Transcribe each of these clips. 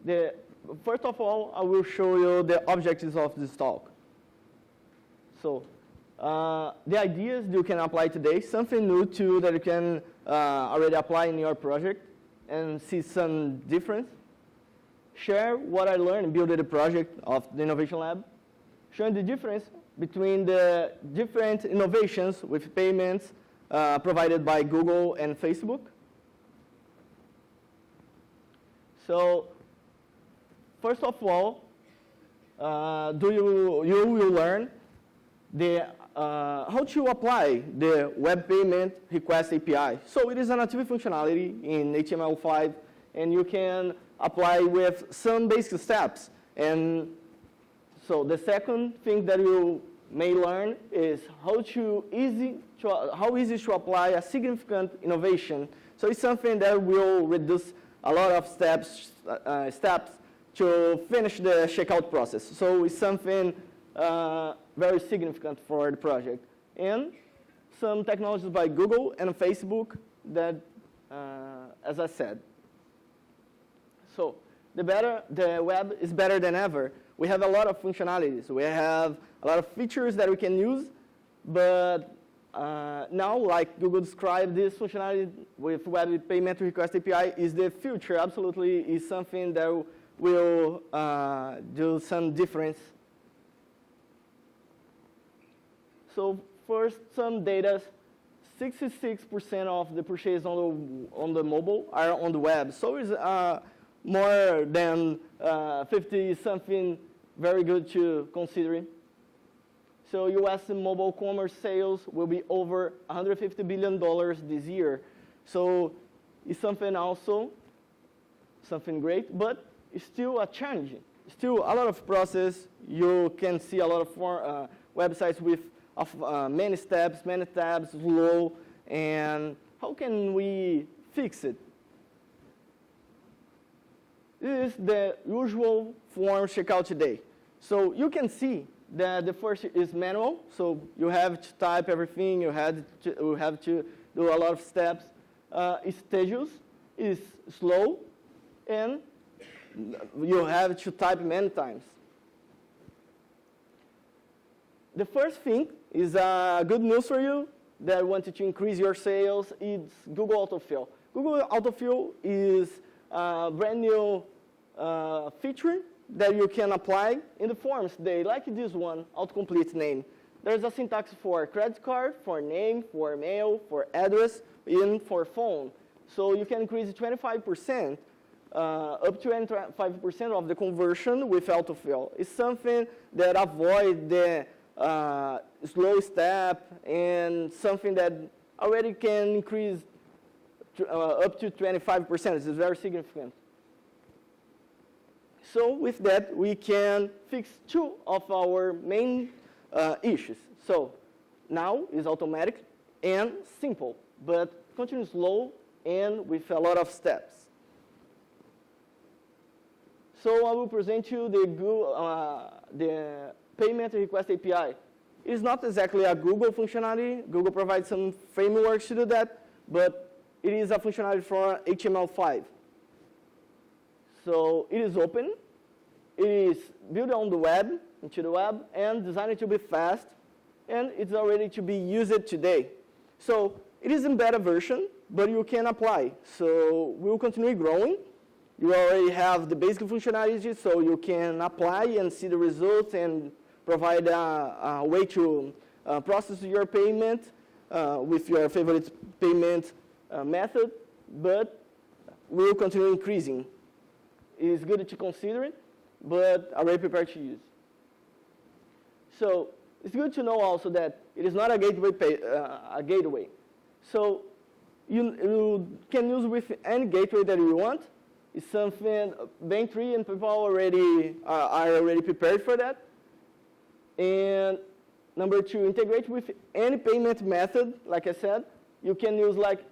First of all, I will show you the objectives of this talk. So the ideas you can apply today, something new too that you can already apply in your project and see some difference. Share what I learned building the project of the Innovation Lab. Showing the difference between the different innovations with payments provided by Google and Facebook. So first of all, you will learn how to apply the web payment request API. So it is a native functionality in HTML5, and you can apply with some basic steps. And so the second thing that you may learn is how easy to apply a significant innovation. So it's something that will reduce a lot of steps to finish the checkout process. So it's something very significant for the project. And some technologies by Google and Facebook that, as I said. So the web is better than ever. We have a lot of functionalities. We have a lot of features that we can use, but now, like Google described, this functionality with web payment request API is the future. Absolutely, is something that will do some difference. So first, some data. 66% of the purchases on the mobile are on the web. So it's more than 50-something, very good to consider. So US mobile commerce sales will be over $150 billion this year. So it's something great, but it's still a challenge. Still a lot of process. You can see a lot of websites with many steps, many tabs, slow, and how can we fix it? This is the usual form checkout today. So you can see that the first is manual, so you have to type everything, you have to do a lot of steps. Stages is slow, and you have to type many times. The first thing is good news for you that wanted to increase your sales. It's Google Autofill. Google Autofill is a brand new feature that you can apply in the forms. They like this one, autocomplete name. There's a syntax for credit card, for name, for mail, for address, and for phone. So you can increase 25%, up to 25% of the conversion with autofill. It's something that avoids the slow step and something that already can increase up to 25%. It's very significant. So with that, we can fix two of our main issues. So now is automatic and simple, but continue slow and with a lot of steps. So I will present you the payment request API. It's not exactly a Google functionality. Google provides some frameworks to do that, but it is a functionality for HTML5. So it is open. It is built on the web, into the web, and designed to be fast, and it's already to be used today. So it is in beta version, but you can apply. So we will continue growing. You already have the basic functionality, so you can apply and see the results and provide a way to process your payment with your favorite payment method, but we will continue increasing. It is good to consider it, but already prepared to use. So it's good to know also that it is not a gateway. So you can use with any gateway that you want. It's something Bank3 and people already are already prepared for that. And number two, integrate with any payment method. Like I said, you can use like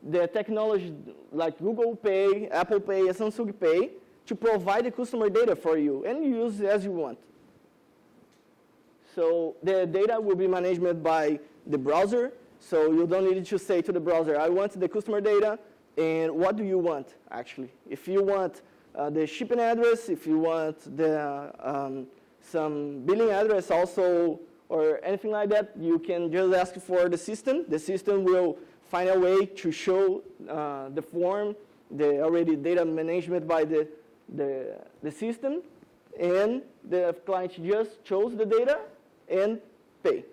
the technology like Google Pay, Apple Pay, and Samsung Pay to provide the customer data for you and use as you want. So the data will be managed by the browser. So you don't need to say to the browser, I want the customer data, and what do you want, actually? If you want the shipping address, if you want some billing address also, or anything like that, you can just ask for the system. The system will find a way to show the form, the already data management by the system, and the client just chose the data and pay.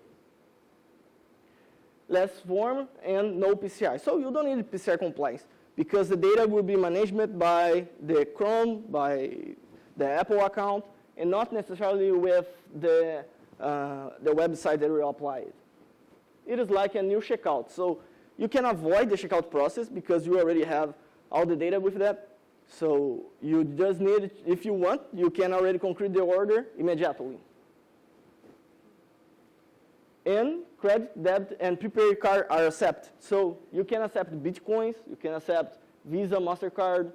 Less form and no PCI. So you don't need PCI compliance because the data will be managed by the Chrome, by the Apple account, and not necessarily with the website that will apply it. It is like a new checkout. So you can avoid the checkout process because you already have all the data with that. So you just need, if you want, you can already conclude the order immediately. And credit, debit, and prepaid card are accepted. So you can accept Bitcoins, you can accept Visa, MasterCard,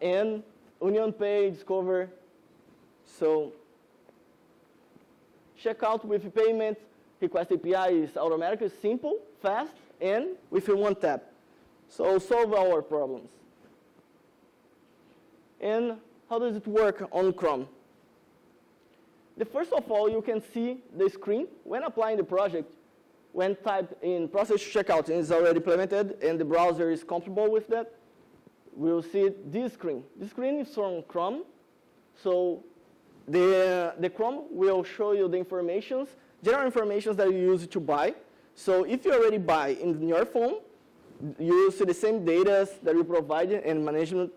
and Union Pay, Discover. So checkout with payment request API is automatically simple, fast, and within one tap. So solve our problems. And how does it work on Chrome? First of all, you can see the screen. When applying the project, when type in process checkout is already implemented and the browser is comfortable with that, we'll see this screen. This screen is from Chrome. So the Chrome will show you the informations, general information that you use to buy. So if you already buy in your phone, you will see the same data that you provided and management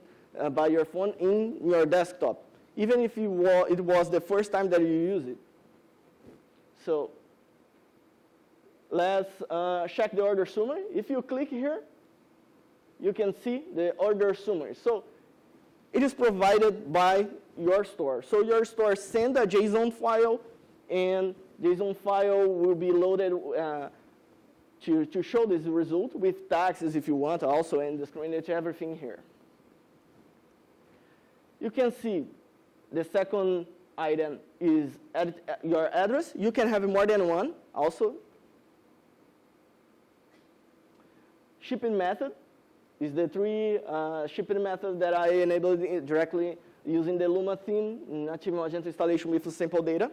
by your phone in your desktop, even if it was the first time that you use it. So let's check the order summary. If you click here, you can see the order summary. So it is provided by your store. So your store sends a JSON file, and JSON file will be loaded to show this result with taxes if you want also, and discriminate everything here. You can see the second item is your address. You can have more than one also. Shipping method is the three shipping methods that I enabled directly using the Luma theme, native Magento installation with sample data.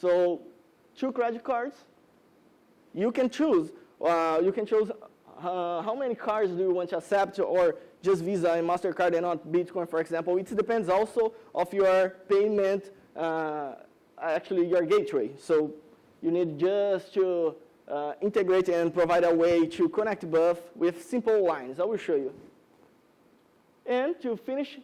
So 2 credit cards. You can choose how many cards do you want to accept, or just Visa and MasterCard and not Bitcoin, for example. It depends also of your payment, actually your gateway. So you need just to integrate and provide a way to connect both with simple lines. I will show you. And to finish,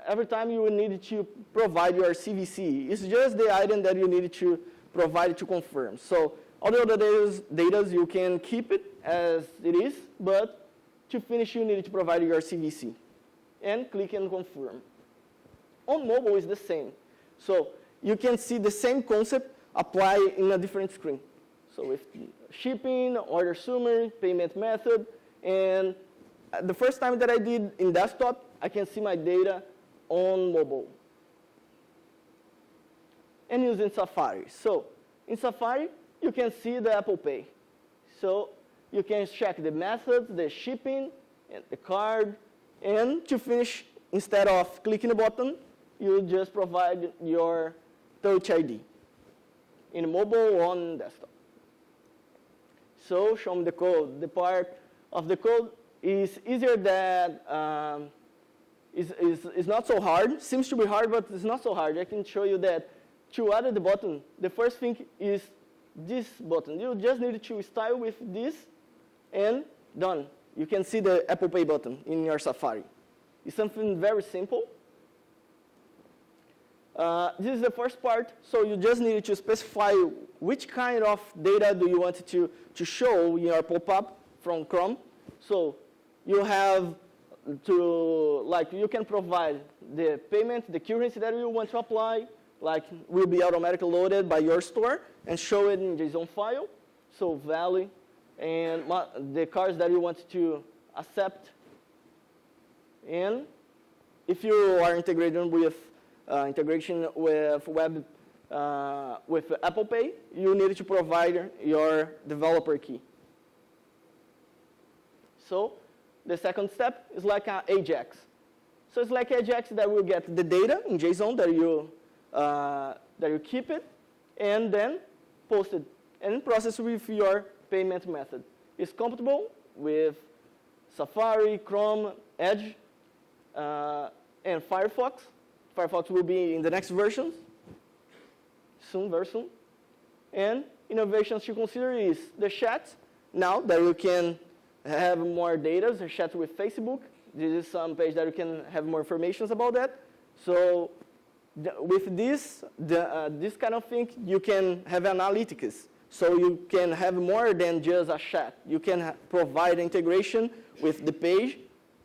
every time you will need to provide your CVC. It's just the item that you need to provide to confirm. So all the other data, you can keep it as it is, but to finish, you need to provide your CVC. And click and confirm. On mobile, it's the same. So you can see the same concept apply in a different screen. So with shipping, order summary, payment method, and the first time that I did in desktop, I can see my data on mobile. And using Safari. So in Safari, you can see the Apple Pay. So you can check the methods, the shipping, and the card. And to finish, instead of clicking the button, you just provide your Touch ID in mobile or on desktop. So show me the code. The part of the code is easier than, is not so hard. Seems to be hard, but it's not so hard. I can show you that to add the button, the first thing is this button. You just need to style with this, and done. You can see the Apple Pay button in your Safari. It's something very simple. This is the first part, so you just need to specify which kind of data do you want to show in your pop-up from Chrome. So you have to, like, you can provide the payment, the currency that you want to apply, like will be automatically loaded by your store and show it in JSON file. So value and the cards that you want to accept. And if you are integrating with integration with web with Apple Pay, you need to provide your developer key. So the second step is like an AJAX. So it's like AJAX that will get the data in JSON that you keep it, and then post it and process with your payment method. It's compatible with Safari, Chrome, Edge, and Firefox. Firefox will be in the next versions, soon, very soon. And innovations to consider is the chat. Now that you can have more data, the chat with Facebook. This is some page that you can have more information about that. So with this kind of thing, you can have analytics. So you can have more than just a chat. You can provide integration with the page,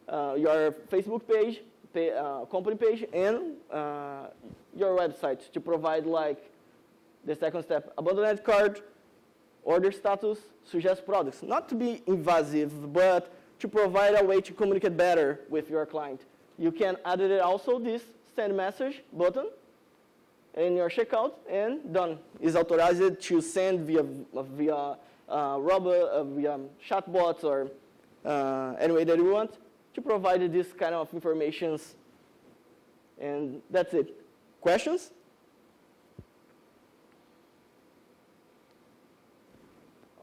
your Facebook page, company page, and your website to provide like the second step, abandoned cart, order status, suggest products. Not to be invasive, but to provide a way to communicate better with your client. You can add it also this send message button in your checkout, and done. It's authorized to send via robot, via chatbots, or any way that you want to provide this kind of informations. And that's it. Questions?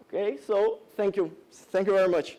Okay, so thank you. Thank you very much.